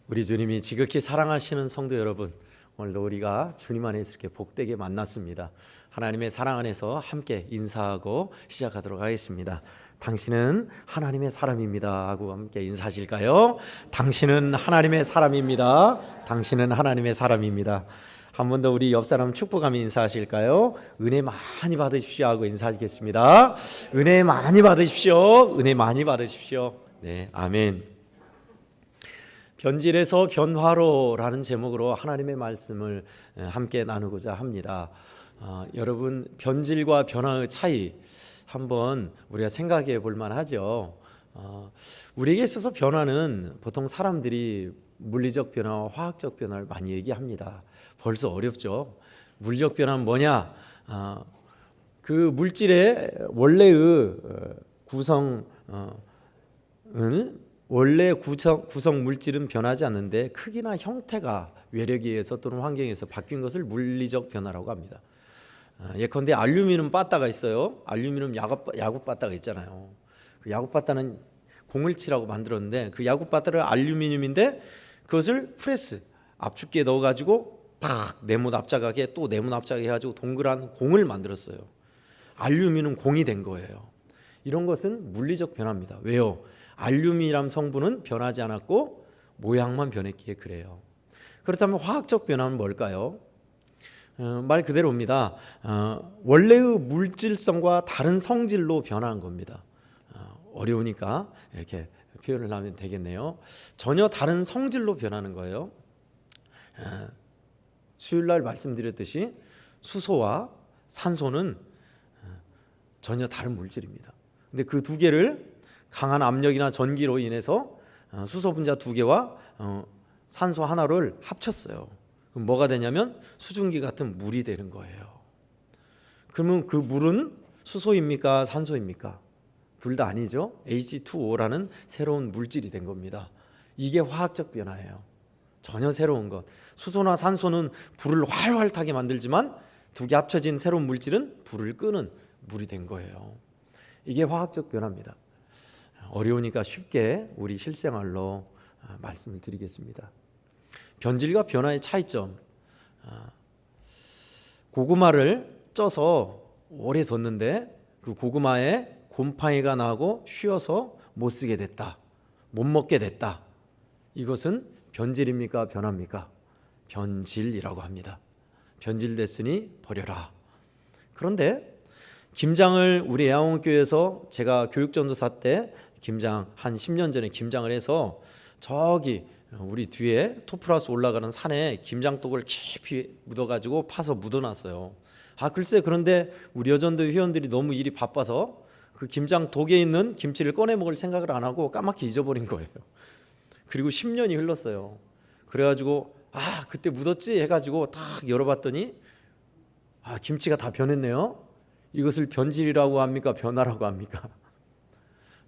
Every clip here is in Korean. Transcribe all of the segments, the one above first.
우리 주님이 지극히 사랑하시는 성도 여러분, 오늘도 우리가 주님 안에서 이렇게 복되게 만났습니다. 하나님의 사랑 안에서 함께 인사하고 시작하도록 하겠습니다. 당신은 하나님의 사람입니다 하고 함께 인사하실까요? 당신은 하나님의 사람입니다. 당신은 하나님의 사람입니다. 한 번 더 우리 옆 사람 축복하며 인사하실까요? 은혜 많이 받으십시오 하고 인사하겠습니다. 은혜 많이 받으십시오. 은혜 많이 받으십시오. 네, 아멘. 변질에서 변화로라는 제목으로 하나님의 말씀을 함께 나누고자 합니다. 여러분, 변질과 변화의 차이 한번 우리가 생각해 볼 만하죠. 우리에게 있어서 변화는 보통 사람들이 물리적 변화와 화학적 변화를 많이 얘기합니다. 벌써 어렵죠. 물리적 변화는 뭐냐? 그 물질의 원래의 구성을 원래 구성 물질은 변하지 않는데 크기나 형태가 외력에 의해서 또는 환경에 의해서 바뀐 것을 물리적 변화라고 합니다. 예컨대 알루미늄 바따가 있어요. 알루미늄 야구 바따가 있잖아요. 그 야구 바따는 공을 치라고 만들었는데 그 야구 바따를 알루미늄인데 그것을 프레스 압축기에 넣어가지고 팍 네모 납작하게 또 네모 납작하게 해가지고 동그란 공을 만들었어요. 알루미늄 공이 된 거예요. 이런 것은 물리적 변화입니다. 왜요? 알루미늄 성분은 변하지 않았고 모양만 변했기에 그래요. 그렇다면 화학적 변화는 뭘까요? 말 그대로입니다. 원래의 물질성과 다른 성질로 변화한 겁니다. 어려우니까 이렇게 표현을 하면 되겠네요. 전혀 다른 성질로 변하는 거예요. 수요일날 말씀드렸듯이 수소와 산소는 전혀 다른 물질입니다. 근데 그 두 개를 강한 압력이나 전기로 인해서 수소 분자 두 개와 산소 하나를 합쳤어요. 그럼 뭐가 되냐면 수증기 같은 물이 되는 거예요. 그러면 그 물은 수소입니까? 산소입니까? 둘 다 아니죠. H2O라는 새로운 물질이 된 겁니다. 이게 화학적 변화예요. 전혀 새로운 것. 수소나 산소는 불을 활활 타게 만들지만 두 개 합쳐진 새로운 물질은 불을 끄는 물이 된 거예요. 이게 화학적 변화입니다. 어려우니까 쉽게 우리 실생활로 말씀을 드리겠습니다. 변질과 변화의 차이점. 고구마를 쪄서 오래 뒀는데 그 고구마에 곰팡이가 나고 쉬어서 못 쓰게 됐다. 못 먹게 됐다. 이것은 변질입니까? 변화입니까? 변질이라고 합니다. 변질됐으니 버려라. 그런데 김장을 우리 애양원교회에서 제가 교육전도사 때 김장 한 10년 전에 김장을 해서 저기 우리 뒤에 토플하우스 올라가는 산에 김장독을 깊이 묻어가지고 파서 묻어놨어요. 글쎄 그런데 우리 여전도 회원들이 너무 일이 바빠서 그 김장독에 있는 김치를 꺼내 먹을 생각을 안 하고 까맣게 잊어버린 거예요. 그리고 10년이 흘렀어요. 그래가지고 그때 묻었지 해가지고 딱 열어봤더니 김치가 다 변했네요. 이것을 변질이라고 합니까? 변화라고 합니까?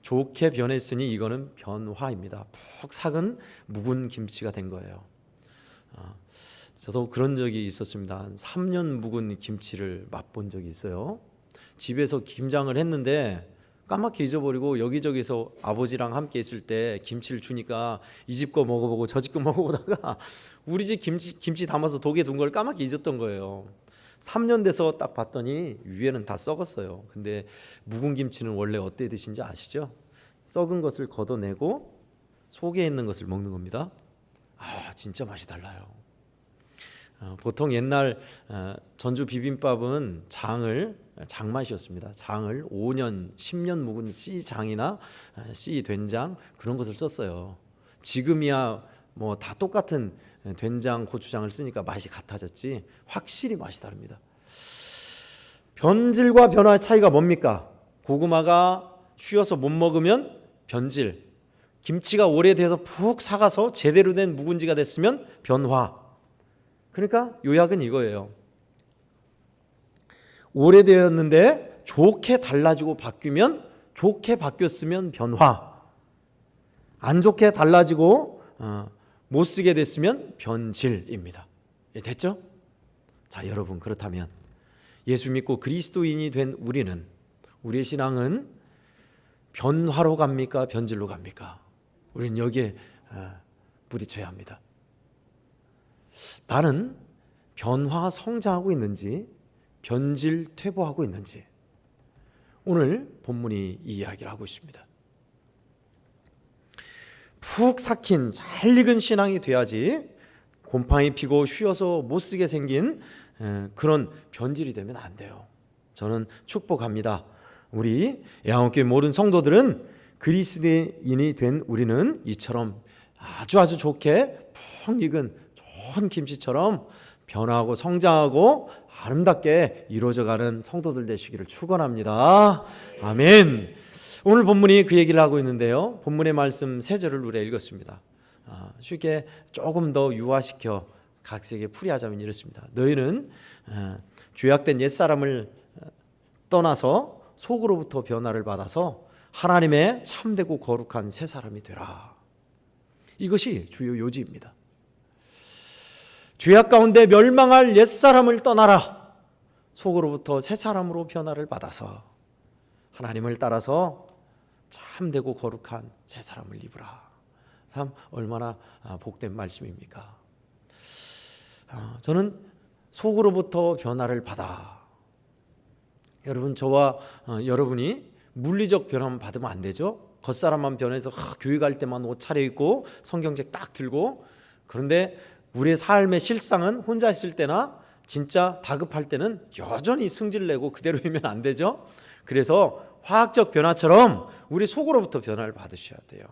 좋게 변했으니 이거는 변화입니다. 푹 삭은 묵은 김치가 된 거예요. 저도 그런 적이 있었습니다. 한 3년 묵은 김치를 맛본 적이 있어요. 집에서 김장을 했는데 까맣게 잊어버리고 여기저기서 아버지랑 함께 있을 때 김치를 주니까 이 집 거 먹어보고 저 집 거 먹어보다가 우리 집 김치 담아서 독에 둔 걸 까맣게 잊었던 거예요. 3년 돼서 딱 봤더니 위에는 다 썩었어요. 근데 묵은 김치는 원래 어떻게 드시는지 아시죠? 썩은 것을 걷어내고 속에 있는 것을 먹는 겁니다. 진짜 맛이 달라요. 보통 옛날 전주 비빔밥은 장맛이었습니다. 장을 5년, 10년 묵은 씨장이나 씨 된장 그런 것을 썼어요. 지금이야 뭐 다 똑같은 된장, 고추장을 쓰니까 맛이 같아졌지 확실히 맛이 다릅니다. 변질과 변화의 차이가 뭡니까? 고구마가 쉬어서 못 먹으면 변질, 김치가 오래돼서 푹 삭아서 제대로 된 묵은지가 됐으면 변화. 그러니까 요약은 이거예요. 오래되었는데 좋게 달라지고 바뀌면 좋게 바뀌었으면 변화, 안 좋게 달라지고 못 쓰게 됐으면 변질입니다. 됐죠? 자, 여러분, 그렇다면 예수 믿고 그리스도인이 된 우리의 신앙은 변화로 갑니까? 변질로 갑니까? 우리는 여기에 부딪혀야 합니다. 나는 변화 성장하고 있는지 변질 퇴보하고 있는지 오늘 본문이 이 이야기를 하고 있습니다. 푹 삭힌 잘 익은 신앙이 돼야지 곰팡이 피고 쉬어서 못쓰게 생긴 그런 변질이 되면 안 돼요. 저는 축복합니다. 우리 애한교회 모든 성도들은 그리스도인이 된 우리는 이처럼 아주 좋게 푹 익은 좋은 김치처럼 변화하고 성장하고 아름답게 이루어져가는 성도들 되시기를 축원합니다. 아멘. 오늘 본문이 그 얘기를 하고 있는데요. 본문의 말씀 3절을 우리가 읽었습니다. 쉽게 조금 더 유화시켜 각색에 풀이하자면 이렇습니다. 너희는 죄악된 옛사람을 떠나서 속으로부터 변화를 받아서 하나님의 참되고 거룩한 새 사람이 되라. 이것이 주요 요지입니다. 죄악 가운데 멸망할 옛사람을 떠나라. 속으로부터 새 사람으로 변화를 받아서 하나님을 따라서 참되고 거룩한 새 사람을 입으라. 참 얼마나 복된 말씀입니까? 저는 속으로부터 변화를 받아. 여러분, 저와 여러분이 물리적 변화만 받으면 안 되죠. 겉사람만 변해서 교회 갈 때만 옷 차려입고 성경책 딱 들고, 그런데 우리의 삶의 실상은 혼자 있을 때나 진짜 다급할 때는 여전히 승질내고 그대로이면 안 되죠. 그래서 화학적 변화처럼 우리 속으로부터 변화를 받으셔야 돼요.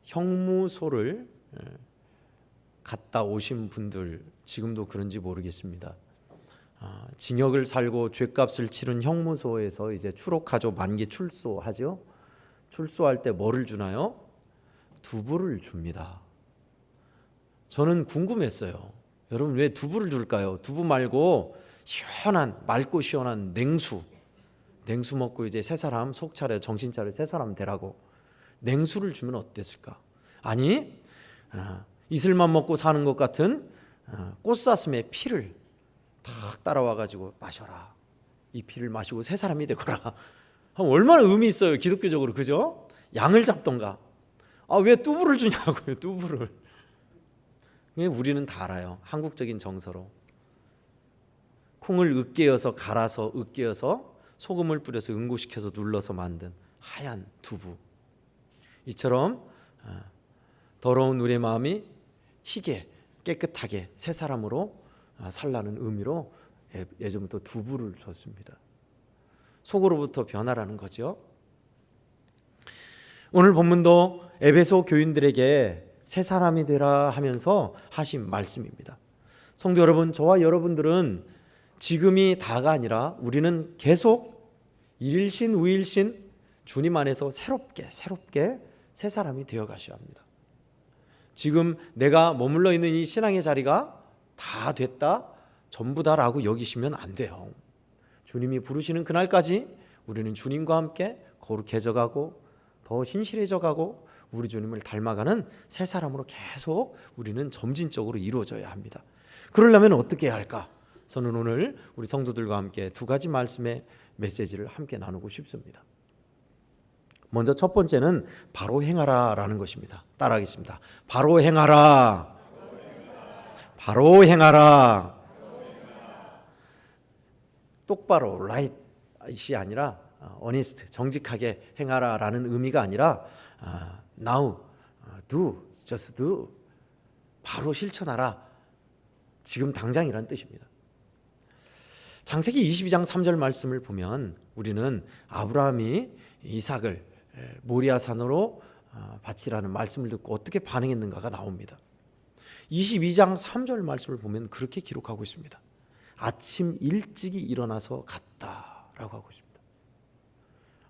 형무소를 갔다 오신 분들 지금도 그런지 모르겠습니다. 징역을 살고 죗값을 치른 형무소에서 이제 추록하죠. 만기 출소하죠. 출소할 때 뭐를 주나요? 두부를 줍니다. 저는 궁금했어요. 여러분, 왜 두부를 줄까요? 두부 말고 시원한, 맑고 시원한 냉수 먹고 이제 새 사람 속 차려 정신 차려 새 사람 되라고 냉수를 주면 어땠을까? 아니, 이슬만 먹고 사는 것 같은 꽃사슴의 피를 딱 따라와 가지고 마셔라. 이 피를 마시고 새 사람이 되거라. 얼마나 의미 있어요, 기독교적으로. 그죠? 양을 잡던가. 왜 두부를 주냐고요, 두부를. 우리는 다 알아요. 한국적인 정서로 콩을 으깨어서 갈아서 으깨어서 소금을 뿌려서 응고시켜서 눌러서 만든 하얀 두부. 이처럼 더러운 우리의 마음이 희게 깨끗하게 새 사람으로 살라는 의미로 예전부터 두부를 줬습니다. 속으로부터 변화라는 거죠. 오늘 본문도 에베소 교인들에게 새 사람이 되라 하면서 하신 말씀입니다. 성도 여러분, 저와 여러분들은 지금이 다가 아니라 우리는 계속 일신 우일신 주님 안에서 새롭게 새 사람이 되어 가셔야 합니다. 지금 내가 머물러 있는 이 신앙의 자리가 다 됐다, 전부다라고 여기시면 안 돼요. 주님이 부르시는 그날까지 우리는 주님과 함께 거룩해져 가고 더 신실해져 가고 우리 주님을 닮아가는 새 사람으로 계속 우리는 점진적으로 이루어져야 합니다. 그러려면 어떻게 해야 할까? 저는 오늘 우리 성도들과 함께 2가지 말씀의 메시지를 함께 나누고 싶습니다. 먼저 첫 번째는 바로 행하라라는 것입니다. 따라하겠습니다. 바로 행하라. 바로 행하라. 똑바로 right이 아니라 honest, 정직하게 행하라라는 의미가 아니라 now, do, just do, 바로 실천하라, 지금 당장이라는 뜻입니다. 창세기 22장 3절 말씀을 보면 우리는 아브라함이 이삭을 모리아산으로 바치라는 말씀을 듣고 어떻게 반응했는가가 나옵니다. 22장 3절 말씀을 보면 그렇게 기록하고 있습니다. 아침 일찍이 일어나서 갔다라고 하고 있습니다.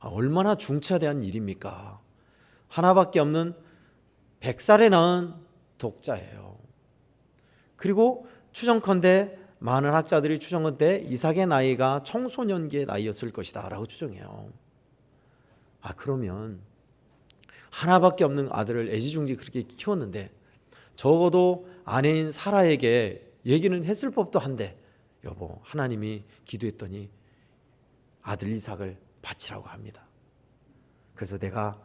얼마나 중차대한 일입니까? 하나밖에 없는 100살에 낳은 독자예요. 그리고 추정컨대 많은 학자들이 추정컨대 이삭의 나이가 청소년기의 나이였을 것이다 라고 추정해요. 그러면 하나밖에 없는 아들을 애지중지 그렇게 키웠는데 적어도 아내인 사라에게 얘기는 했을 법도 한데, 여보, 하나님이 기도했더니 아들 이삭을 바치라고 합니다. 그래서 내가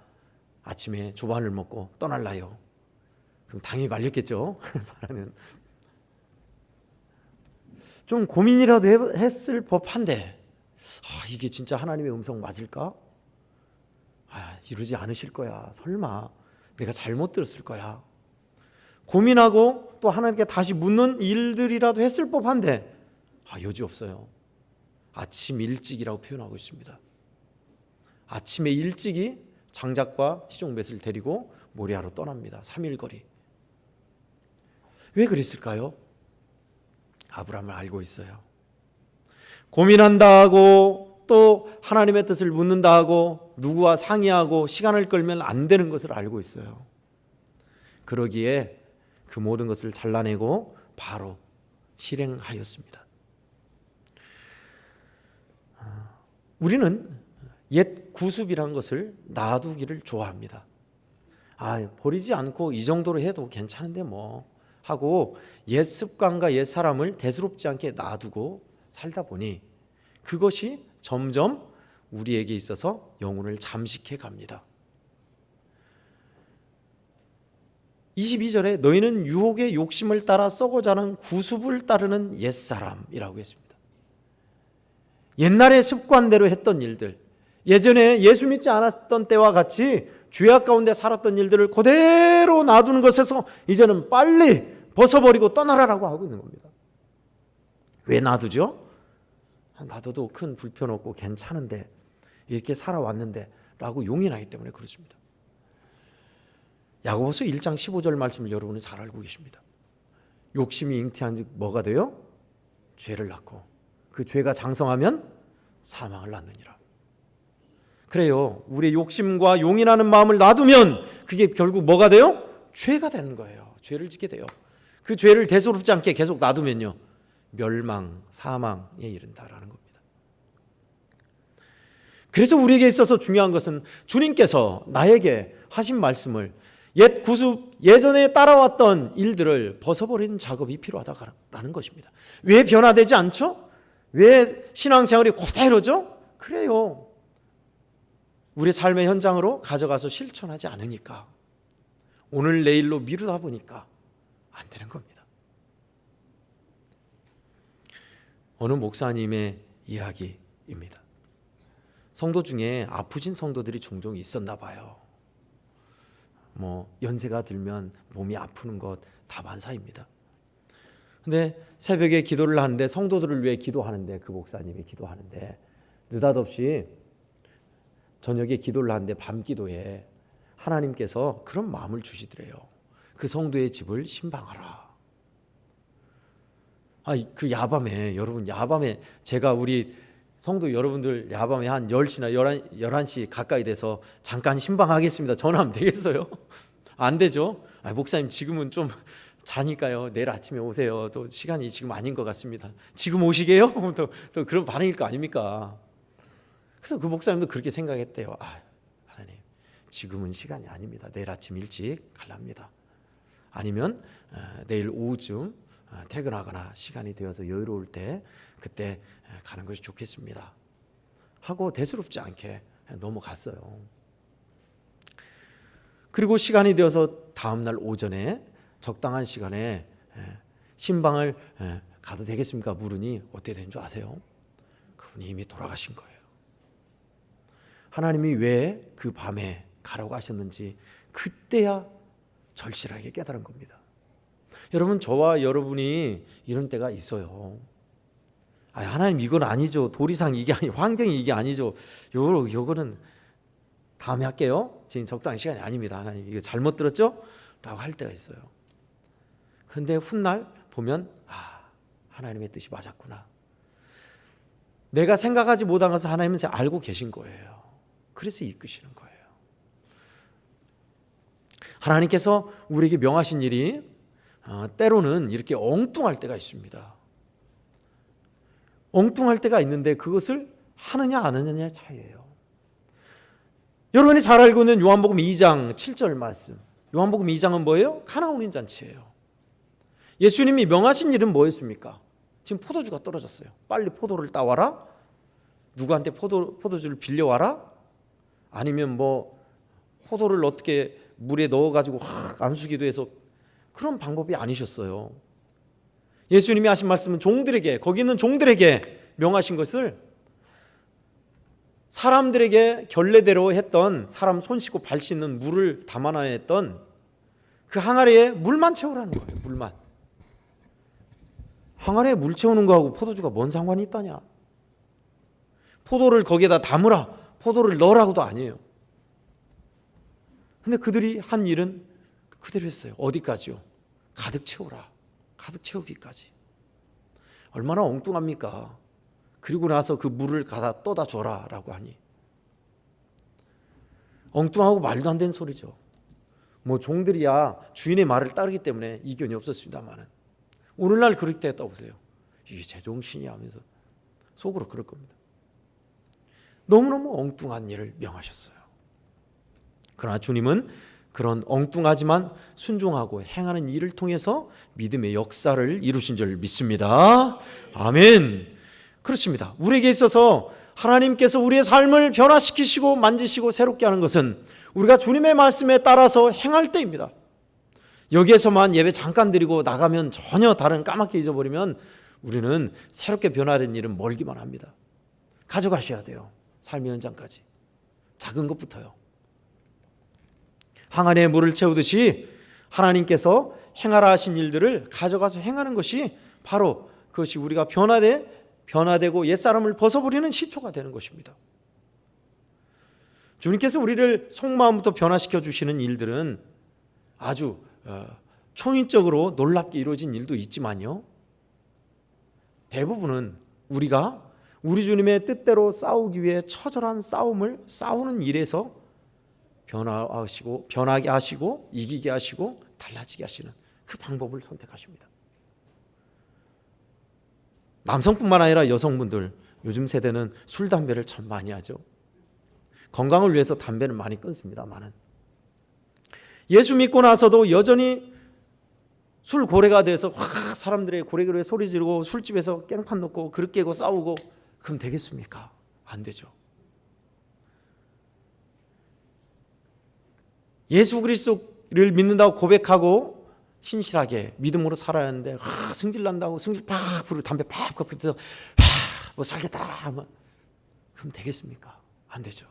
아침에 조반을 먹고 떠날라요. 그럼 당연히 말렸겠죠. 사람은 좀 고민이라도 했을 법한데 이게 진짜 하나님의 음성 맞을까? 이러지 않으실 거야. 설마 내가 잘못 들었을 거야. 고민하고 또 하나님께 다시 묻는 일들이라도 했을 법한데 여지없어요. 아침 일찍이라고 표현하고 있습니다. 아침에 일찍이 장작과 시종벳을 데리고 모리아로 떠납니다. 3일 거리. 왜 그랬을까요? 아브라함을 알고 있어요. 고민한다 하고 또 하나님의 뜻을 묻는다 하고 누구와 상의하고 시간을 끌면 안 되는 것을 알고 있어요. 그러기에 그 모든 것을 잘라내고 바로 실행하였습니다. 우리는 옛 구습이란 것을 놔두기를 좋아합니다. 버리지 않고 이 정도로 해도 괜찮은데 뭐 하고 옛 습관과 옛 사람을 대수롭지 않게 놔두고 살다 보니 그것이 점점 우리에게 있어서 영혼을 잠식해 갑니다. 22절에 너희는 유혹의 욕심을 따라 썩어자는 구습을 따르는 옛사람이라고 했습니다. 옛날의 습관대로 했던 일들, 예전에 예수 믿지 않았던 때와 같이 죄악 가운데 살았던 일들을 그대로 놔두는 것에서 이제는 빨리 벗어버리고 떠나라라고 하고 있는 겁니다. 왜 놔두죠? 놔둬도 큰 불편 없고 괜찮은데 이렇게 살아왔는데 라고 용이 나기 때문에 그렇습니다. 야고보서 1장 15절 말씀을 여러분은 잘 알고 계십니다. 욕심이 잉태한 즉 뭐가 돼요? 죄를 낳고 그 죄가 장성하면 사망을 낳느니라. 그래요. 우리의 욕심과 용인하는 마음을 놔두면 그게 결국 뭐가 돼요? 죄가 되는 거예요. 죄를 짓게 돼요. 그 죄를 대수롭지 않게 계속 놔두면요, 멸망, 사망에 이른다라는 겁니다. 그래서 우리에게 있어서 중요한 것은 주님께서 나에게 하신 말씀을 옛 구습, 예전에 따라왔던 일들을 벗어버리는 작업이 필요하다라는 것입니다. 왜 변화되지 않죠? 왜 신앙생활이 그대로죠? 그래요. 우리 삶의 현장으로 가져가서 실천하지 않으니까, 오늘 내일로 미루다 보니까 안 되는 겁니다. 어느 목사님의 이야기입니다. 성도 중에 아프신 성도들이 종종 있었나 봐요. 연세가 들면 몸이 아프는 것 다반사입니다. 근데 새벽에 기도를 하는데, 성도들을 위해 기도하는데, 그 목사님이 기도하는데 느닷없이 저녁에 기도를 하는데 밤 기도에 하나님께서 그런 마음을 주시더래요. 그 성도의 집을 신방하라. 그 야밤에, 여러분, 야밤에 제가 우리 성도 여러분들 야밤에 한 10시나 11시 가까이 돼서 잠깐 신방하겠습니다, 전화하면 되겠어요? 안 되죠? 목사님 지금은 좀 자니까요, 내일 아침에 오세요. 또 시간이 지금 아닌 것 같습니다. 지금 오시게요? 또 그런 반응일 거 아닙니까? 그래서 그 목사님도 그렇게 생각했대요. 하나님, 지금은 시간이 아닙니다. 내일 아침 일찍 갈랍니다. 아니면 내일 오후쯤 퇴근하거나 시간이 되어서 여유로울 때 그때 가는 것이 좋겠습니다 하고 대수롭지 않게 넘어갔어요. 그리고 시간이 되어서 다음날 오전에 적당한 시간에 신방을 가도 되겠습니까? 물으니 어떻게 된 줄 아세요? 그분이 이미 돌아가신 거예요. 하나님이 왜 그 밤에 가라고 하셨는지 그때야 절실하게 깨달은 겁니다. 여러분, 저와 여러분이 이런 때가 있어요. 하나님, 이건 아니죠. 도리상 이게 아니, 환경이 이게 아니죠. 요거는 다음에 할게요. 지금 적당한 시간이 아닙니다. 하나님, 이거 잘못 들었죠? 라고 할 때가 있어요. 그런데 훗날 보면 하나님의 뜻이 맞았구나. 내가 생각하지 못한 것을 하나님은 알고 계신 거예요. 그래서 이끄시는 거예요. 하나님께서 우리에게 명하신 일이 때로는 이렇게 엉뚱할 때가 있습니다. 엉뚱할 때가 있는데 그것을 하느냐 안 하느냐의 차이예요. 여러분이 잘 알고 있는 요한복음 2장 7절 말씀. 요한복음 2장은 뭐예요? 가나 혼인 잔치예요. 예수님이 명하신 일은 뭐였습니까? 지금 포도주가 떨어졌어요. 빨리 포도를 따와라? 누구한테 포도주를 빌려와라? 아니면 포도를 어떻게 물에 넣어가지고 안수기도 해서 그런 방법이 아니셨어요. 예수님이 하신 말씀은 종들에게, 거기 있는 종들에게 명하신 것을 사람들에게 결례대로 했던, 사람 손 씻고 발 씻는 물을 담아놔야 했던 그 항아리에 물만 채우라는 거예요. 물만. 항아리에 물 채우는 거하고 포도주가 뭔 상관이 있다냐. 포도를 거기에다 담으라, 포도를 넣으라고도 아니에요. 근데 그들이 한 일은 그대로 했어요. 어디까지요? 가득 채우라. 가득 채우기까지. 얼마나 엉뚱합니까? 그리고 나서 그 물을 가다 떠다 줘라 라고 하니 엉뚱하고 말도 안 되는 소리죠. 뭐 종들이야 주인의 말을 따르기 때문에 이견이 없었습니다만은 오늘날 그렇게 됐다 보세요. 이게 제정신이 하면서 속으로 그럴 겁니다. 너무너무 엉뚱한 일을 명하셨어요. 그러나 주님은 그런 엉뚱하지만 순종하고 행하는 일을 통해서 믿음의 역사를 이루신 줄 믿습니다. 아멘. 그렇습니다. 우리에게 있어서 하나님께서 우리의 삶을 변화시키시고 만지시고 새롭게 하는 것은 우리가 주님의 말씀에 따라서 행할 때입니다. 여기에서만 예배 잠깐 드리고 나가면 전혀 다른 까맣게 잊어버리면 우리는 새롭게 변화된 일은 멀기만 합니다. 가져가셔야 돼요. 삶의 현장까지. 작은 것부터요. 항아리에 물을 채우듯이 하나님께서 행하라 하신 일들을 가져가서 행하는 것이 바로 그것이 우리가 변화되고 옛사람을 벗어버리는 시초가 되는 것입니다. 주님께서 우리를 속마음부터 변화시켜 주시는 일들은 아주 초인적으로 놀랍게 이루어진 일도 있지만요, 대부분은 우리가 우리 주님의 뜻대로 싸우기 위해 처절한 싸움을 싸우는 일에서 변하게 하시고 이기게 하시고 달라지게 하시는 그 방법을 선택하십니다. 남성뿐만 아니라 여성분들, 요즘 세대는 술, 담배를 참 많이 하죠. 건강을 위해서 담배를 많이 끊습니다만은 예수 믿고 나서도 여전히 술 고래가 돼서 사람들의 고래고래 소리 지르고 술집에서 깽판 놓고 그릇 깨고 싸우고 그럼 되겠습니까? 안 되죠. 예수 그리스도를 믿는다고 고백하고 신실하게 믿음으로 살아야 하는데 승질 난다고 승질 팍 부르고 담배 팍 피면서 뭐 살겠다 그럼 되겠습니까? 안 되죠.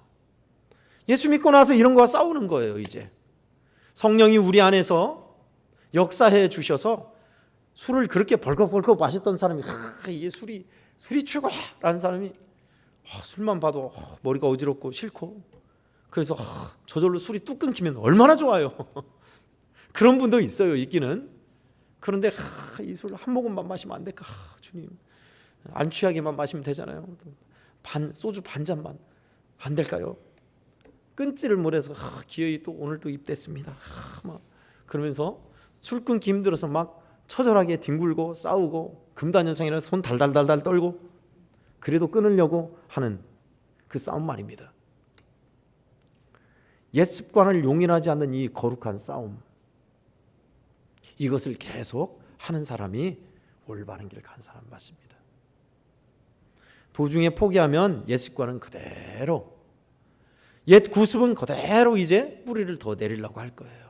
예수 믿고 나서 이런 거와 싸우는 거예요. 이제 성령이 우리 안에서 역사해 주셔서 술을 그렇게 벌컥벌컥 마셨던 사람이 이게 술이 최고야라는 사람이 술만 봐도 머리가 어지럽고 싫고 그래서 저절로 술이 뚝 끊기면 얼마나 좋아요. 그런 분도 있어요. 있기는. 그런데 이 술 한 모금만 마시면 안 될까? 주님, 안 취하게만 마시면 되잖아요. 소주 반 잔만 안 될까요? 끊지를 못해서 기어이 또 오늘 또 입댔습니다. 막 그러면서 술 끊기 힘들어서 막 처절하게 뒹굴고 싸우고 금단현상이라 손 달달달달 떨고 그래도 끊으려고 하는 그 싸움 말입니다. 옛 습관을 용인하지 않는 이 거룩한 싸움, 이것을 계속 하는 사람이 올바른 길을 간 사람 맞습니다. 도중에 포기하면 옛 습관은 그대로, 옛 구습은 그대로 이제 뿌리를 더 내리려고 할 거예요.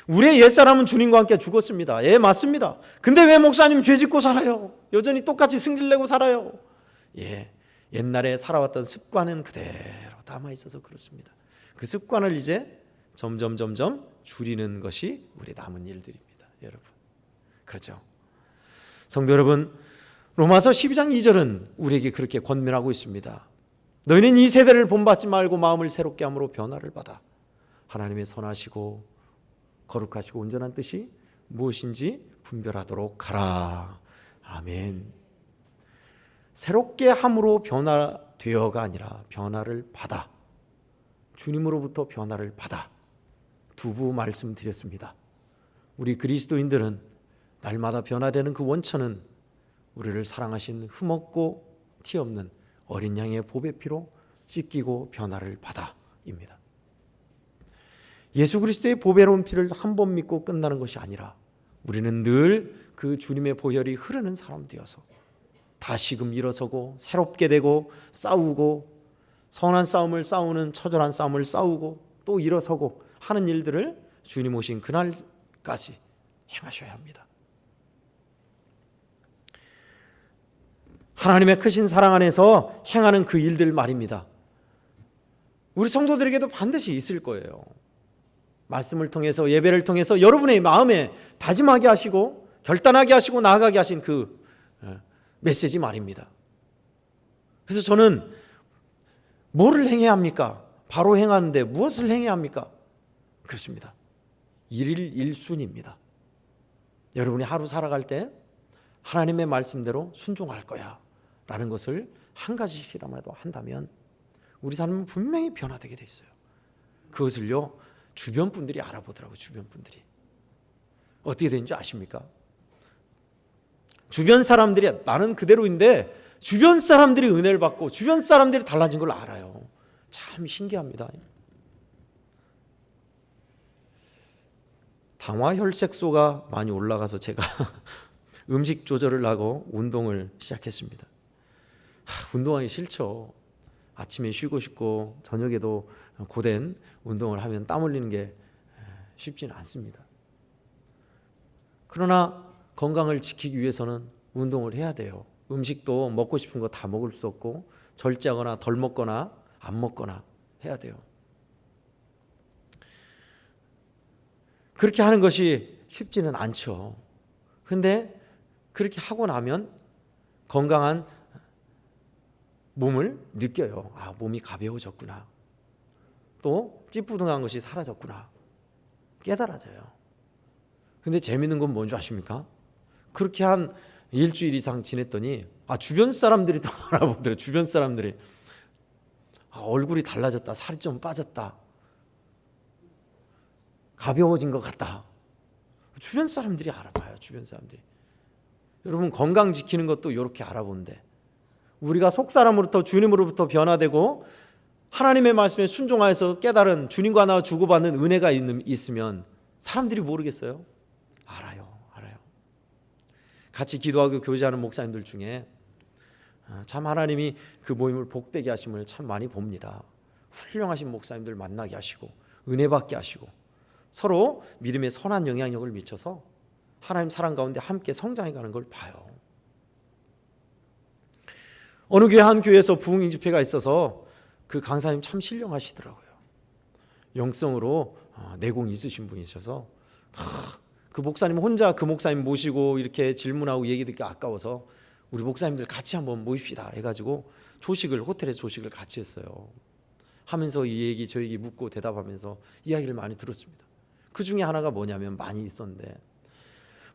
우리의 옛사람은 주님과 함께 죽었습니다. 예, 맞습니다. 근데 왜 목사님 죄 짓고 살아요? 여전히 똑같이 승질내고 살아요? 예, 옛날에 살아왔던 습관은 그대로 남아있어서 그렇습니다. 그 습관을 이제 점점 줄이는 것이 우리 남은 일들입니다. 여러분, 그렇죠? 성도 여러분, 로마서 12장 2절은 우리에게 그렇게 권면하고 있습니다. 너희는 이 세대를 본받지 말고 마음을 새롭게 함으로 변화를 받아 하나님의 선하시고 거룩하시고 온전한 뜻이 무엇인지 분별하도록 하라. 아멘. 새롭게 함으로 변화되어가 아니라 변화를 받아, 주님으로부터 변화를 받아, 두부 말씀드렸습니다. 우리 그리스도인들은 날마다 변화되는 그 원천은 우리를 사랑하신 흠없고 티 없는 어린 양의 보배 피로 씻기고 변화를 받아입니다. 예수 그리스도의 보배로운 피를 한 번 믿고 끝나는 것이 아니라 우리는 늘 그 주님의 보혈이 흐르는 사람 되어서 다시금 일어서고 새롭게 되고 싸우고 선한 싸움을 싸우는 처절한 싸움을 싸우고 또 일어서고 하는 일들을 주님 오신 그날까지 행하셔야 합니다. 하나님의 크신 사랑 안에서 행하는 그 일들 말입니다. 우리 성도들에게도 반드시 있을 거예요. 말씀을 통해서, 예배를 통해서 여러분의 마음에 다짐하게 하시고 결단하게 하시고 나아가게 하신 그 메시지 말입니다. 그래서 저는 뭐를 행해야 합니까? 바로 행하는데 무엇을 행해야 합니까? 그렇습니다. 1일 1순입니다. 여러분이 하루 살아갈 때 하나님의 말씀대로 순종할 거야 라는 것을 한 가지씩이라도 한다면 우리 삶은 분명히 변화되게 돼 있어요. 그것을요, 주변 분들이 알아보더라고요. 주변 분들이 어떻게 되는지 아십니까? 주변 사람들이 나는 그대로인데 주변 사람들이 은혜를 받고 주변 사람들이 달라진 걸 알아요. 참 신기합니다. 당화혈색소가 많이 올라가서 제가 음식 조절을 하고 운동을 시작했습니다. 운동하기 싫죠. 아침에 쉬고 싶고 저녁에도 고된 운동을 하면 땀 흘리는 게 쉽지는 않습니다. 그러나 건강을 지키기 위해서는 운동을 해야 돼요. 음식도 먹고 싶은 거 다 먹을 수 없고 절제하거나 덜 먹거나 안 먹거나 해야 돼요. 그렇게 하는 것이 쉽지는 않죠. 근데 그렇게 하고 나면 건강한 몸을 느껴요. 아, 몸이 가벼워졌구나. 또 찌뿌둥한 것이 사라졌구나. 깨달아져요. 근데 재밌는 건 뭔지 아십니까? 그렇게 한 일주일 이상 지냈더니 주변 사람들이 또 알아보더래요. 주변 사람들이 얼굴이 달라졌다. 살이 좀 빠졌다. 가벼워진 것 같다. 주변 사람들이 알아봐요. 주변 사람들이. 여러분 건강 지키는 것도 이렇게 알아본대. 우리가 속사람으로부터 주님으로부터 변화되고 하나님의 말씀에 순종하여서 깨달은 주님과 나와 주고받는 은혜가 있으면 사람들이 모르겠어요? 알아요. 같이 기도하고 교제하는 목사님들 중에 참 하나님이 그 모임을 복되게 하심을 참 많이 봅니다. 훌륭하신 목사님들 만나게 하시고 은혜 받게 하시고 서로 믿음의 선한 영향력을 미쳐서 하나님 사랑 가운데 함께 성장해 가는 걸 봐요. 어느 교회 한 교회에서 부흥 집회가 있어서 그 강사님 참 신령하시더라고요. 영성으로 내공 있으신 분이셔서 그 목사님 혼자 그 목사님 모시고 이렇게 질문하고 얘기 듣기 아까워서 우리 목사님들 같이 한번 모입시다 해가지고 호텔에서 조식을 같이 했어요. 하면서 이 얘기 저 얘기 묻고 대답하면서 이야기를 많이 들었습니다. 그 중에 하나가 뭐냐면 많이 있었는데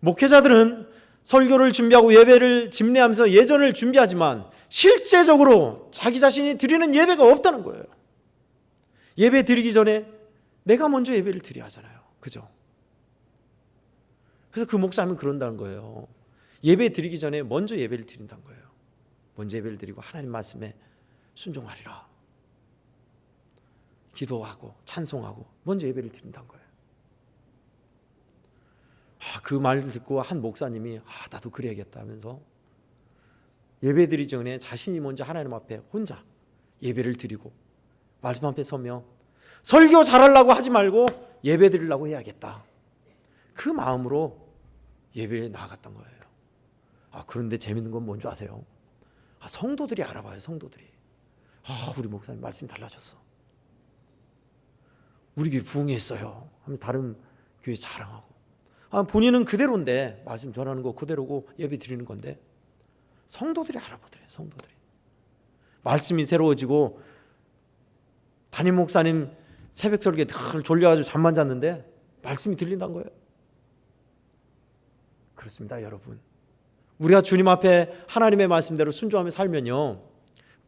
목회자들은 설교를 준비하고 예배를 집례하면서 예전을 준비하지만 실제적으로 자기 자신이 드리는 예배가 없다는 거예요. 예배 드리기 전에 내가 먼저 예배를 드려야 하잖아요. 그죠? 그래서 그 목사님은 그런다는 거예요. 예배 드리기 전에 먼저 예배를 드린다는 거예요. 먼저 예배를 드리고 하나님 말씀에 순종하리라. 기도하고 찬송하고 먼저 예배를 드린다는 거예요. 그 말을 듣고 한 목사님이 나도 그래야겠다 하면서 예배 드리기 전에 자신이 먼저 하나님 앞에 혼자 예배를 드리고 말씀 앞에 서며 설교 잘하려고 하지 말고 예배 드리려고 해야겠다. 그 마음으로 예배에 나아갔던 거예요. 그런데 재밌는 건 뭔지 아세요? 성도들이 알아봐요. 성도들이. 우리 목사님 말씀이 달라졌어. 우리 교회 부흥했어요 하면서 다른 교회 자랑하고 본인은 그대로인데 말씀 전하는 거 그대로고 예배 드리는 건데 성도들이 알아보더래요. 성도들이. 말씀이 새로워지고 담임 목사님 새벽 설교에 졸려가지고 잠만 잤는데 말씀이 들린다는 거예요. 그렇습니다, 여러분. 우리가 주님 앞에 하나님의 말씀대로 순종하며 살면요,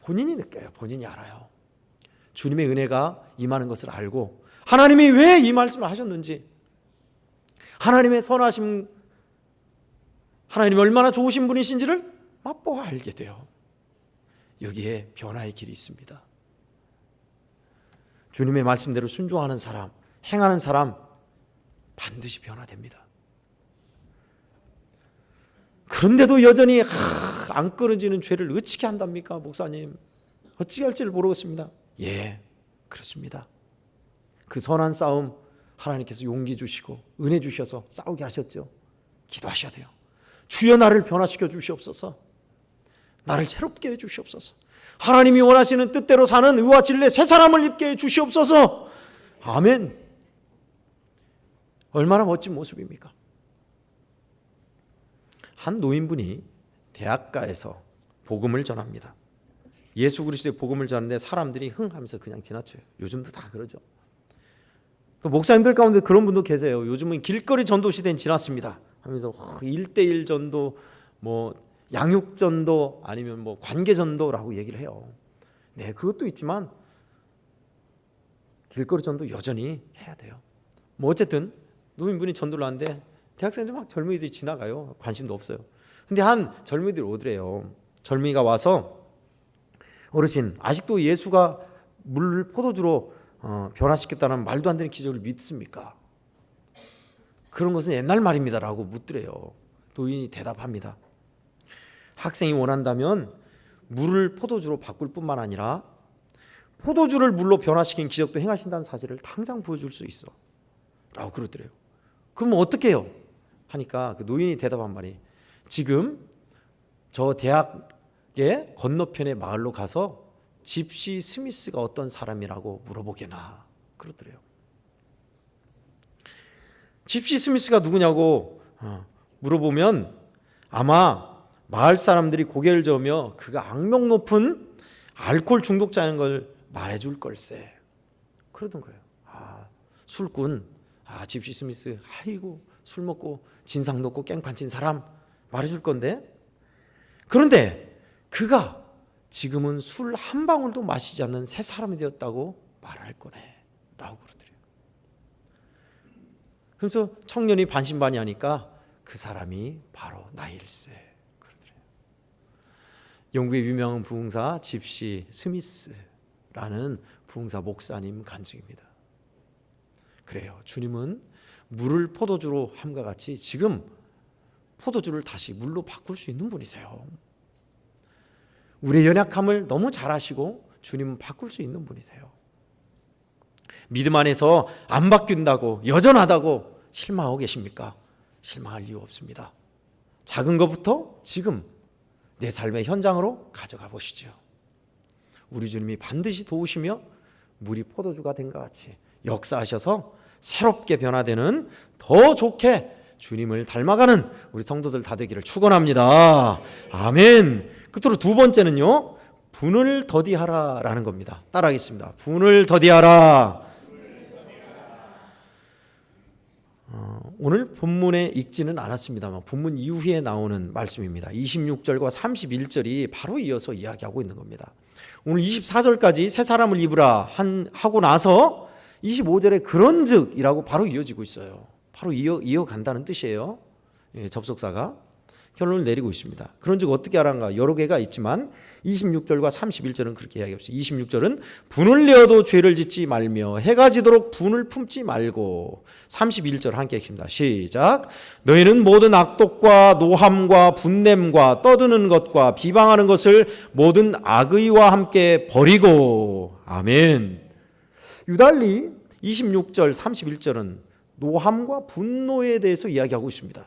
본인이 느껴요. 본인이 알아요. 주님의 은혜가 임하는 것을 알고 하나님이 왜 이 말씀을 하셨는지, 하나님의 선하심, 하나님이 얼마나 좋으신 분이신지를 맛보아 알게 돼요. 여기에 변화의 길이 있습니다. 주님의 말씀대로 순종하는 사람, 행하는 사람 반드시 변화됩니다. 그런데도 여전히 안 끊어지는 죄를 어찌게 한답니까, 목사님? 어찌게 할지를 모르겠습니다. 예, 그렇습니다. 그 선한 싸움 하나님께서 용기 주시고 은혜 주셔서 싸우게 하셨죠. 기도하셔야 돼요. 주여 나를 변화시켜 주시옵소서. 나를 새롭게 해 주시옵소서. 하나님이 원하시는 뜻대로 사는 의와 진리의 새 사람을 입게 해 주시옵소서. 아멘. 얼마나 멋진 모습입니까? 한 노인분이 대학가에서 복음을 전합니다. 예수 그리스도의 복음을 전하는데 사람들이 흥하면서 그냥 지나쳐요. 요즘도 다 그러죠. 또 목사님들 가운데 그런 분도 계세요. 요즘은 길거리 전도 시대는 지났습니다 하면서 1:1 전도, 뭐 양육 전도, 아니면 뭐 관계 전도라고 얘기를 해요. 네, 그것도 있지만 길거리 전도 여전히 해야 돼요. 뭐 어쨌든 노인분이 전도를 하는데 대학생들 막 젊은이들이 지나가요. 관심도 없어요. 근데 한 젊은이들이 오더래요. 젊은이가 와서 어르신, 아직도 예수가 물을 포도주로 변화시켰다는 말도 안 되는 기적을 믿습니까? 그런 것은 옛날 말입니다라고 묻더래요. 노인이 대답합니다. 학생이 원한다면 물을 포도주로 바꿀 뿐만 아니라 포도주를 물로 변화시킨 기적도 행하신다는 사실을 당장 보여줄 수 있어 라고 그러더래요. 그럼 어떻게 해요? 하니까 그 노인이 대답한 말이, 지금 저 대학의 건너편의 마을로 가서 집시 스미스가 어떤 사람이라고 물어보게나 그러더래요. 집시 스미스가 누구냐고 물어보면 아마 마을 사람들이 고개를 저으며 그가 악명 높은 알코올 중독자인 걸 말해줄 걸세 그러던 거예요. 술꾼, 집시 스미스, 아이고 술 먹고 진상 놓고 깽판 친 사람 말해줄 건데, 그런데 그가 지금은 술 한 방울도 마시지 않는 새 사람이 되었다고 말할 거네 라고 그러더래요. 그래서 청년이 반신반의하니까 그 사람이 바로 나일세 그러더래요. 영국의 유명한 부흥사 집시 스미스라는 부흥사 목사님 간증입니다. 그래요. 주님은 물을 포도주로 함과 같이 지금 포도주를 다시 물로 바꿀 수 있는 분이세요. 우리의 연약함을 너무 잘 아시고 주님은 바꿀 수 있는 분이세요. 믿음 안에서 안 바뀐다고, 여전하다고 실망하고 계십니까? 실망할 이유 없습니다. 작은 것부터 지금 내 삶의 현장으로 가져가 보시죠. 우리 주님이 반드시 도우시며 물이 포도주가 된 것 같이 역사하셔서 새롭게 변화되는, 더 좋게 주님을 닮아가는 우리 성도들 다 되기를 축원합니다. 아멘. 끝으로 두 번째는요, 분을 더디하라라는 겁니다. 따라하겠습니다. 분을 더디하라. 오늘 본문에 읽지는 않았습니다만 본문 이후에 나오는 말씀입니다. 26절과 31절이 바로 이어서 이야기하고 있는 겁니다. 오늘 24절까지 새 사람을 입으라 하고 나서 25절에 그런즉이라고 바로 이어지고 있어요. 바로 이어간다는 뜻이에요. 접속사가 결론을 내리고 있습니다. 그런즉 어떻게 하란가? 여러 개가 있지만 26절과 31절은 그렇게 이야기합니다. 26절은 분을 내어도 죄를 짓지 말며 해가 지도록 분을 품지 말고. 31절 함께 읽습니다. 시작. 너희는 모든 악독과 노함과 분냄과 떠드는 것과 비방하는 것을 모든 악의와 함께 버리고. 아멘. 유달리 26절 31절은 노함과 분노에 대해서 이야기하고 있습니다.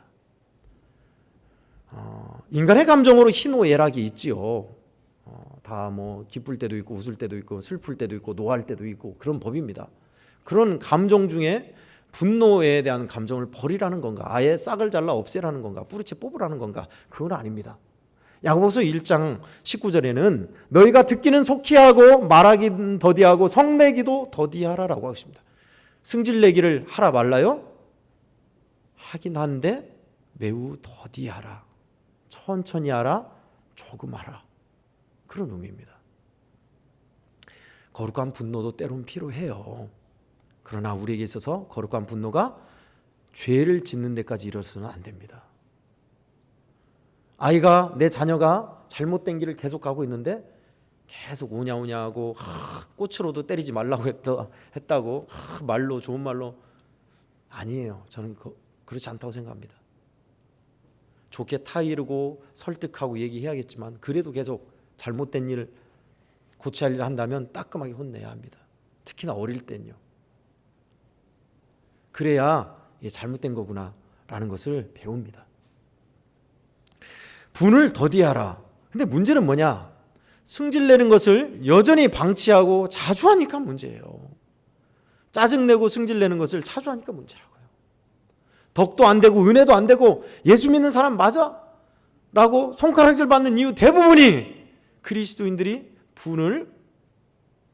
인간의 감정으로 희노애락이 있지요. 다 뭐 기쁠 때도 있고 웃을 때도 있고 슬플 때도 있고 노할 때도 있고 그런 법입니다. 그런 감정 중에 분노에 대한 감정을 버리라는 건가, 아예 싹을 잘라 없애라는 건가, 뿌리채 뽑으라는 건가, 그건 아닙니다. 야고보서 1장 19절에는 너희가 듣기는 속히 하고 말하기는 더디하고 성내기도 더디하라라고 하고 있습니다. 승질내기를 하라 말라요? 하긴 한데 매우 더디하라, 천천히 하라, 조금 하라, 그런 의미입니다. 거룩한 분노도 때론 필요해요. 그러나 우리에게 있어서 거룩한 분노가 죄를 짓는 데까지 이르러서는 안 됩니다. 아이가, 내 자녀가 잘못된 길을 계속 가고 있는데 계속 오냐오냐 하고 꽃으로도 때리지 말라고 했다고 말로, 좋은 말로, 아니에요. 저는 그렇지 않다고 생각합니다. 좋게 타이르고 설득하고 얘기해야겠지만 그래도 계속 잘못된 일을 고쳐야 할 일을 한다면 따끔하게 혼내야 합니다. 특히나 어릴 때는요. 그래야 이게 잘못된 거구나라는 것을 배웁니다. 분을 더디하라. 근데 문제는 뭐냐? 승질내는 것을 여전히 방치하고 자주 하니까 문제예요. 짜증내고 승질내는 것을 자주 하니까 문제라고요. 덕도 안 되고 은혜도 안 되고 예수 믿는 사람 맞아? 라고 손가락질 받는 이유 대부분이 그리스도인들이 분을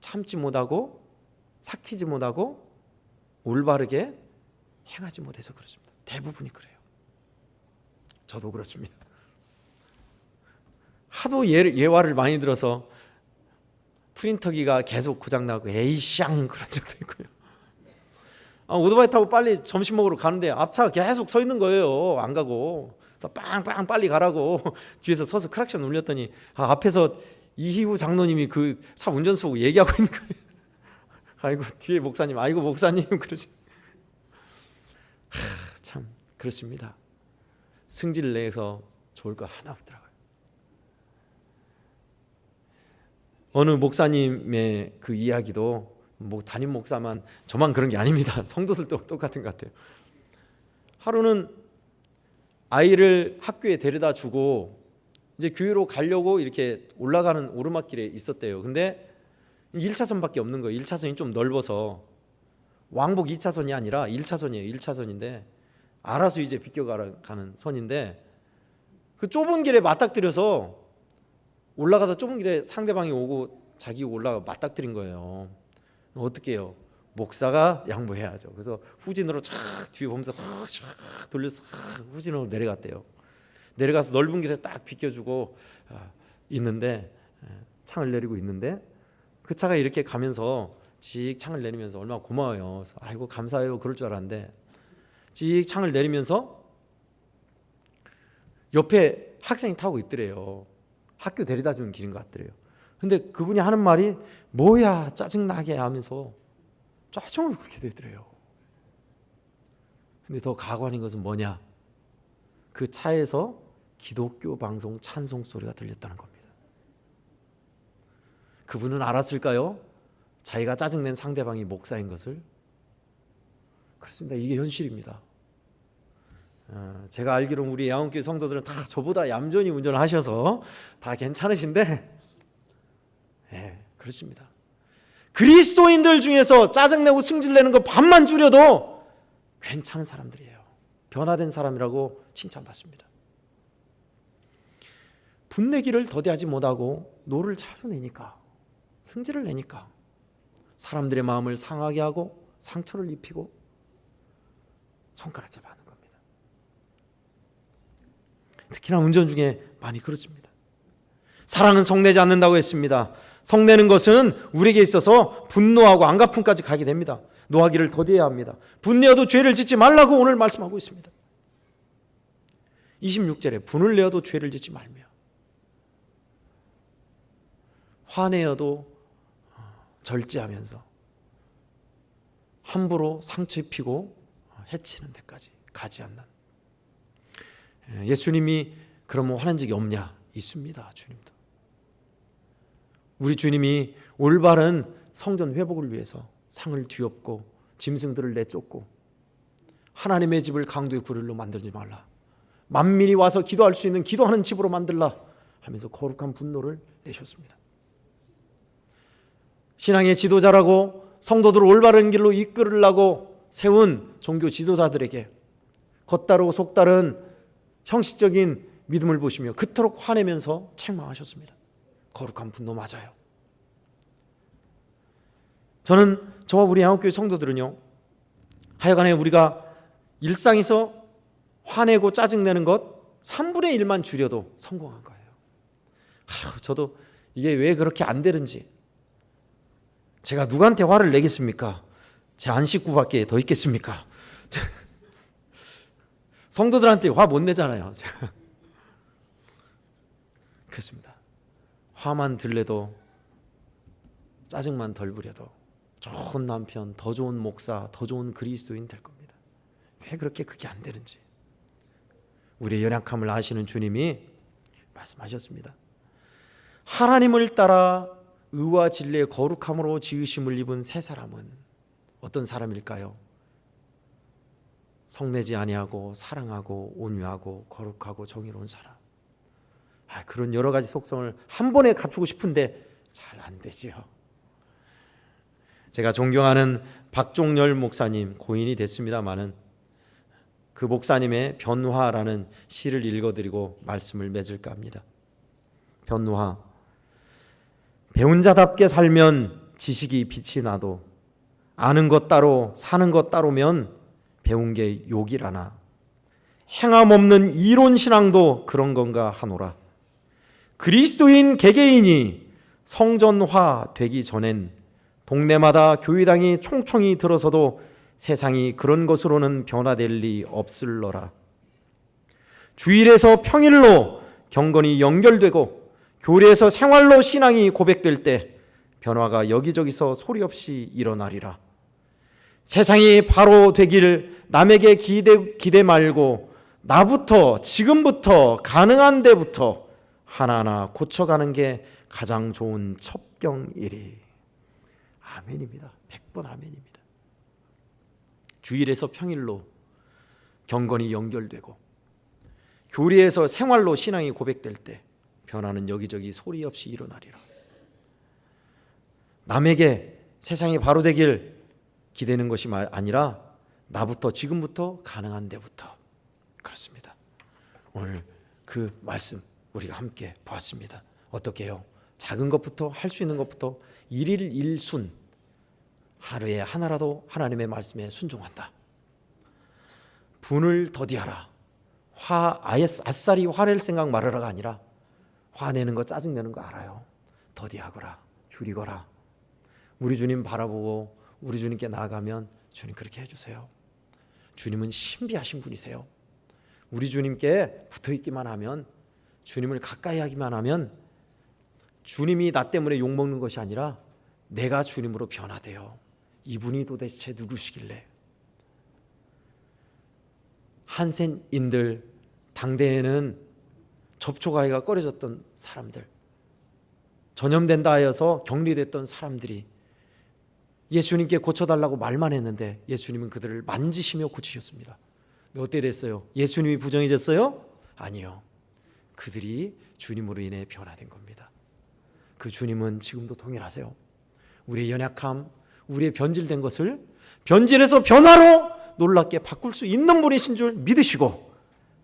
참지 못하고 삭히지 못하고 올바르게 행하지 못해서 그렇습니다. 대부분이 그래요. 저도 그렇습니다. 하도 예화를 많이 들어서 프린터기가 계속 고장나고 에이샹 그런 적도 있고요. 오토바이 타고 빨리 점심 먹으러 가는데 앞차가 계속 서 있는 거예요. 안 가고. 빵빵 빨리 가라고 뒤에서 서서 크락션 울렸더니 앞에서 이희우 장로님이 그 차 운전수하고 얘기하고 있는 거예요. 아이고 뒤에 목사님, 아이고 목사님 그러지. 참 그렇습니다. 승질 내서 좋을 거 하나 없더라고요. 어느 목사님의 그 이야기도 뭐 담임 목사만 저만 그런 게 아닙니다. 성도들도 똑같은 것 같아요. 하루는 아이를 학교에 데려다 주고 이제 교회로 가려고 이렇게 올라가는 오르막길에 있었대요. 근데 1차선밖에 없는 거예요. 1차선이 좀 넓어서 왕복 2차선이 아니라 1차선이에요. 1차선인데 알아서 이제 비껴가는 선인데 그 좁은 길에 맞닥뜨려서 올라가다 좁은 길에 상대방이 오고 자기 올라가 맞닥뜨린 거예요. 어떻게 해요? 목사가 양보해야죠. 그래서 후진으로 쫙 뒤에 보면서 쫙 돌려서 후진으로 내려갔대요. 내려가서 넓은 길에서 딱 비껴주고 있는데 창을 내리고 있는데 그 차가 이렇게 가면서 직 창을 내리면서 얼마나 고마워요. 그래서 아이고 감사해요 그럴 줄 알았는데 직 창을 내리면서 옆에 학생이 타고 있더래요. 학교 데려다 주는 길인 것 같더래요. 근데 그분이 하는 말이 뭐야 짜증나게 하면서 짜증을 그렇게 내더래요. 근데 더 가관인 것은 뭐냐? 그 차에서 기독교 방송 찬송 소리가 들렸다는 겁니다. 그분은 알았을까요? 자기가 짜증낸 상대방이 목사인 것을. 그렇습니다. 이게 현실입니다. 제가 알기로는 우리 야원교회 성도들은 다 저보다 얌전히 운전을 하셔서 다 괜찮으신데 그렇습니다. 그리스도인들 중에서 짜증내고 승질내는 거 반만 줄여도 괜찮은 사람들이에요. 변화된 사람이라고 칭찬받습니다. 분내기를 더디하지 못하고 노를 자주 내니까 승질을 내니까 사람들의 마음을 상하게 하고 상처를 입히고 손가락질 받는 겁니다. 특히나 운전 중에 많이 그렇습니다. 사랑은 성내지 않는다고 했습니다. 성내는 것은 우리에게 있어서 분노하고 안갚음까지 가게 됩니다. 노하기를 더디해야 합니다. 분내어도 죄를 짓지 말라고 오늘 말씀하고 있습니다. 26절에 분을 내어도 죄를 짓지 말며 화내어도 절제하면서 함부로 상처 입히고 해치는 데까지 가지 않는. 예수님이 그러면 화낸 적이 없냐? 있습니다. 주님도. 우리 주님이 올바른 성전 회복을 위해서 상을 뒤엎고 짐승들을 내쫓고 하나님의 집을 강도의 구릴로 만들지 말라. 만민이 와서 기도할 수 있는 기도하는 집으로 만들라 하면서 거룩한 분노를 내셨습니다. 신앙의 지도자라고 성도들을 올바른 길로 이끌으려고 세운 종교 지도자들에게 겉다르고 속다른 형식적인 믿음을 보시며 그토록 화내면서 책망하셨습니다. 거룩한 분노 맞아요. 저와 우리 한국교회 성도들은요, 하여간에 우리가 일상에서 화내고 짜증내는 것 3분의 1만 줄여도 성공한 거예요. 저도 이게 왜 그렇게 안 되는지, 제가 누구한테 화를 내겠습니까? 제 안 식구밖에 더 있겠습니까? 성도들한테 화 못 내잖아요. 그렇습니다. 화만 들래도 짜증만 덜 부려도 좋은 남편, 더 좋은 목사, 더 좋은 그리스도인 될 겁니다. 왜 그렇게 그게 안 되는지 우리의 연약함을 아시는 주님이 말씀하셨습니다. 하나님을 따라 의와 진리의 거룩함으로 지으심을 입은 새 사람은 어떤 사람일까요? 성내지 아니하고 사랑하고 온유하고 거룩하고 정의로운 사람. 그런 여러 가지 속성을 한 번에 갖추고 싶은데 잘 안 되지요. 제가 존경하는 박종열 목사님, 고인이 됐습니다마는 그 목사님의 변화라는 시를 읽어드리고 말씀을 맺을까 합니다. 변화. 배운 자답게 살면 지식이 빛이 나도 아는 것 따로 사는 것 따로면 배운 게 욕이라나. 행함 없는 이론 신앙도 그런 건가 하노라. 그리스도인 개개인이 성전화 되기 전엔 동네마다 교회당이 총총히 들어서도 세상이 그런 것으로는 변화될 리 없을러라. 주일에서 평일로 경건이 연결되고 교리에서 생활로 신앙이 고백될 때 변화가 여기저기서 소리 없이 일어나리라. 세상이 바로 되기를 남에게 기대 말고 나부터 지금부터 가능한 데부터 하나하나 고쳐가는 게 가장 좋은 첩경이리. 아멘입니다. 100번 아멘입니다. 주일에서 평일로 경건이 연결되고 교리에서 생활로 신앙이 고백될 때 변화는 여기저기 소리 없이 일어나리라. 남에게 세상이 바로 되길 기대는 것이 아니라 나부터 지금부터 가능한 데부터. 그렇습니다. 오늘 그 말씀 우리가 함께 보았습니다. 어떻게 해요? 작은 것부터 할 수 있는 것부터 일일 일순 하루에 하나라도 하나님의 말씀에 순종한다. 분을 더디하라. 아싸리 화낼 생각 말하라가 아니라 화내는 거 짜증내는 거 알아요. 더디하거라. 줄이거라. 우리 주님 바라보고 우리 주님께 나아가면 주님 그렇게 해주세요. 주님은 신비하신 분이세요. 우리 주님께 붙어있기만 하면, 주님을 가까이 하기만 하면 주님이 나 때문에 욕먹는 것이 아니라 내가 주님으로 변화돼요. 이분이 도대체 누구시길래. 한센인들, 당대에는 접촉아이가 꺼려졌던 사람들, 전염된다 하여서 격리됐던 사람들이 예수님께 고쳐달라고 말만 했는데 예수님은 그들을 만지시며 고치셨습니다. 근데 어떻게 됐어요? 예수님이 부정해졌어요? 아니요. 그들이 주님으로 인해 변화된 겁니다. 그 주님은 지금도 동일하세요. 우리의 연약함, 우리의 변질된 것을 변질해서 변화로 놀랍게 바꿀 수 있는 분이신 줄 믿으시고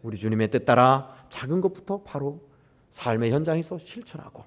우리 주님의 뜻 따라 작은 것부터 바로 삶의 현장에서 실천하고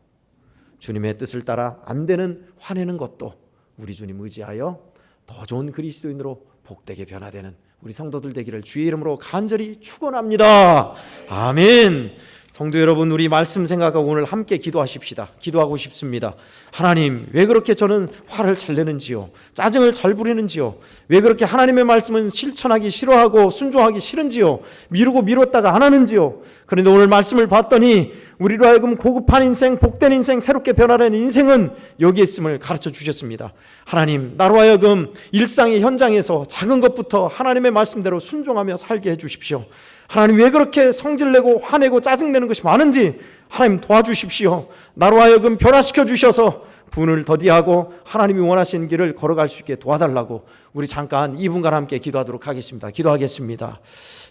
주님의 뜻을 따라 안 되는 화내는 것도 우리 주님 의지하여 더 좋은 그리스도인으로 복되게 변화되는 우리 성도들 되기를 주의 이름으로 간절히 축원합니다. 아멘. 성도 여러분, 우리 말씀 생각하고 오늘 함께 기도하십시다. 기도하고 싶습니다. 하나님, 왜 그렇게 저는 화를 잘 내는지요? 짜증을 잘 부리는지요? 왜 그렇게 하나님의 말씀은 실천하기 싫어하고 순종하기 싫은지요? 미뤘다가 안 하는지요? 그런데 오늘 말씀을 봤더니 우리로 하여금 고급한 인생, 복된 인생, 새롭게 변화되는 인생은 여기에 있음을 가르쳐 주셨습니다. 하나님, 나로 하여금 일상의 현장에서 작은 것부터 하나님의 말씀대로 순종하며 살게 해주십시오. 하나님, 왜 그렇게 성질내고 화내고 짜증내는 것이 많은지 하나님 도와주십시오. 나로 하여금 변화시켜 주셔서 분을 더디하고 하나님이 원하시는 길을 걸어갈 수 있게 도와달라고 우리 잠깐 2분간 함께 기도하도록 하겠습니다. 기도하겠습니다.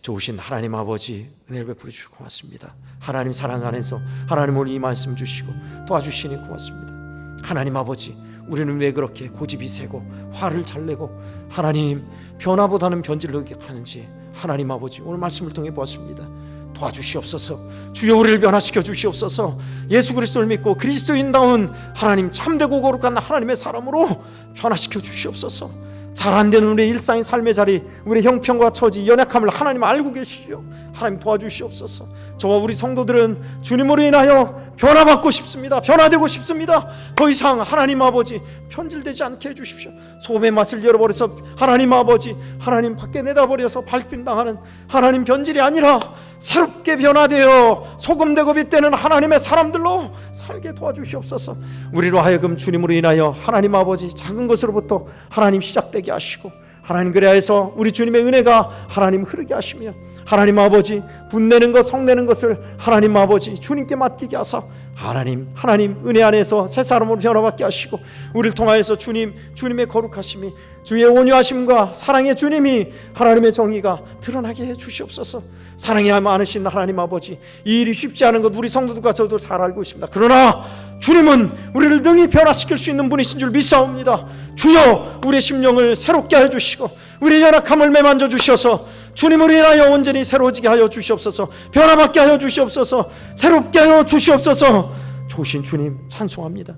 좋으신 하나님 아버지, 은혜를 베풀어 주시고 고맙습니다. 하나님 사랑 안에서 하나님 오늘 이 말씀 주시고 도와주시니 고맙습니다. 하나님 아버지, 우리는 왜 그렇게 고집이 세고 화를 잘 내고 하나님 변화보다는 변질을 하는지 하나님 아버지 오늘 말씀을 통해 보았습니다. 도와주시옵소서. 주여, 우리를 변화시켜 주시옵소서. 예수 그리스도를 믿고 그리스도인다운 하나님 참되고 거룩한 하나님의 사람으로 변화시켜 주시옵소서. 잘 안 되는 우리의 일상의 삶의 자리, 우리의 형편과 처지, 연약함을 하나님 알고 계시오. 하나님 도와주시옵소서. 저와 우리 성도들은 주님으로 인하여 변화받고 싶습니다. 변화되고 싶습니다. 더 이상 하나님 아버지 편질되지 않게 해주십시오. 소금의 맛을 잃어버려서 하나님 아버지 하나님 밖에 내다버려서 밟힘당하는 하나님 변질이 아니라 새롭게 변화되어 소금되고 빛되는 하나님의 사람들로 살게 도와주시옵소서. 우리로 하여금 주님으로 인하여 하나님 아버지 작은 것으로부터 하나님 시작되게 하시고 하나님 그래야해서 우리 주님의 은혜가 하나님 흐르게 하시며 하나님 아버지 분내는 것 성내는 것을 하나님 아버지 주님께 맡기게 하사 하나님 은혜 안에서 새 사람으로 변화받게 하시고 우리를 통하여서 주님의 거룩하심이, 주의 온유하심과 사랑의 주님이, 하나님의 정의가 드러나게 해 주시옵소서. 사랑이 많으신 하나님 아버지, 이 일이 쉽지 않은 것 우리 성도들과 저도 잘 알고 있습니다. 그러나 주님은 우리를 능히 변화시킬 수 있는 분이신 줄 믿사옵니다. 주여, 우리의 심령을 새롭게 하여 주시고 우리의 연약함을 매만져 주셔서 주님으로 인하여 온전히 새로워지게 하여 주시옵소서. 변화받게 하여 주시옵소서. 새롭게 하여 주시옵소서. 좋으신 주님 찬송합니다.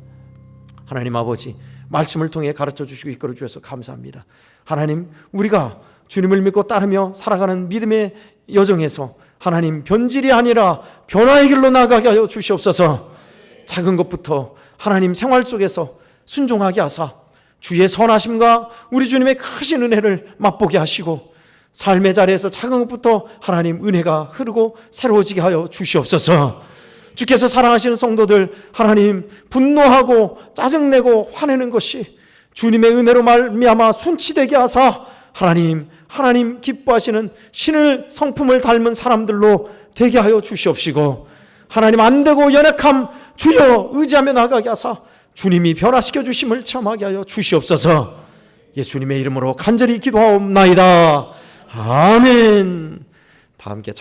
하나님 아버지, 말씀을 통해 가르쳐 주시고 이끌어 주셔서 감사합니다. 하나님, 우리가 주님을 믿고 따르며 살아가는 믿음의 여정에서 하나님 변질이 아니라 변화의 길로 나아가게 하여 주시옵소서. 작은 것부터 하나님 생활 속에서 순종하게 하사 주의 선하심과 우리 주님의 크신 은혜를 맛보게 하시고 삶의 자리에서 작은 것부터 하나님 은혜가 흐르고 새로워지게 하여 주시옵소서. 주께서 사랑하시는 성도들, 하나님 분노하고 짜증내고 화내는 것이 주님의 은혜로 말미암아 순치되게 하사 하나님 기뻐하시는 신을 성품을 닮은 사람들로 되게 하여 주시옵시고, 하나님 안되고 연약함 주여 의지하며 나가게 하사 주님이 변화시켜 주심을 체험하게 하여 주시옵소서. 예수님의 이름으로 간절히 기도하옵나이다. 아멘. 다 함께